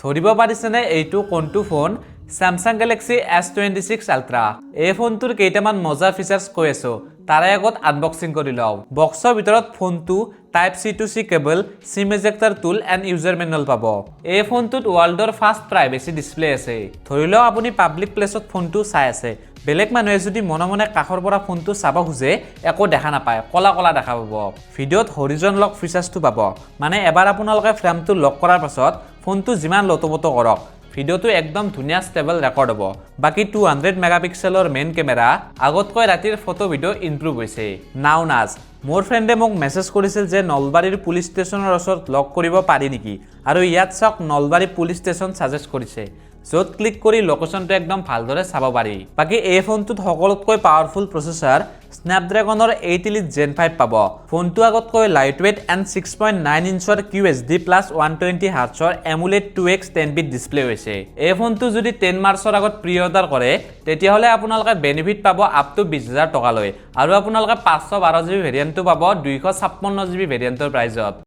ধৰিব পাৰিছেনে এইটো কোনটো phone? Samsung Galaxy S26 Ultra। এই ফোনটোৰ কেইটামান মজাৰ ফিচাৰ্ছ কৈ আছো, তাৰে আগত আনবক্সিং কৰি লওঁ। বক্সৰ ভিতৰত ফোনটো Type-C to C cable, SIM ejector tool and user manual পাব। এই ফোনটোত ৱৰ্ল্ডৰ ফাৰ্ষ্ট প্ৰাইভেচি ডিসপ্লে আছে। ধৰি লওক আপুনি পাব্লিক প্লেছত ফোনটো চাই আছে। বেলেগ মানুহে যদি মনে মনে কাখৰ পৰা ফোনটো চাব খুজে, একো দেখা নাপায়, কলা কলা দেখা পাব। ভিডিঅ'ত হৰিজন লক ফিচাৰ্ছটো পাব। মানে এবাৰ আপোনালোকে ফ্ৰেমটো লক কৰাৰ পাছত ফোনটো যিমান লটপটো কৰক, ভিডিঅ'টো একদম ধুনীয়া ষ্টেবল ৰেকৰ্ড হ'ব। বাকি 200 মেগাপিক্সেলৰ মেইন কেমেৰা আগতকৈ ৰাতিৰ ফটো ভিডিঅ' ইমপ্ৰুভ হৈছে। নাও নাজ মোৰ ফ্ৰেণ্ডে মোক মেছেজ কৰিছিল যে নলবাৰীৰ পুলিচ ষ্টেচনৰ ওচৰত লক কৰিব পাৰি নেকি, আৰু ইয়াত চাওক নলবাৰী পুলিচ ষ্টেচন সাজেষ্ট কৰিছে, য'ত ক্লিক কৰি লোকেশনটো একদম ভালদৰে চাব পাৰি। বাকি এই ফোনটোত সকলোতকৈ পাৱাৰফুল প্ৰচেছৰ স্নেপড্ৰেগনৰ 8 Elite Gen 5 পাব। ফোনটো আগতকৈ lightweight and 6.9 ইঞ্চৰ QHD plus 120 হাৰ্টছৰ AMOLED 2x 10-bit display হৈছে। এই ফোনটো যদি 10 মাৰ্চৰ আগত প্ৰি অৰ্ডাৰ কৰে, তেতিয়াহ'লে আপোনালোকে বেনিফিট পাব আপ টু 20,000 টকালৈ, আৰু আপোনালোকে 512 GB ভেৰিয়েণ্টটো পাব 256 GB ভেৰিয়েণ্টৰ প্ৰাইজত।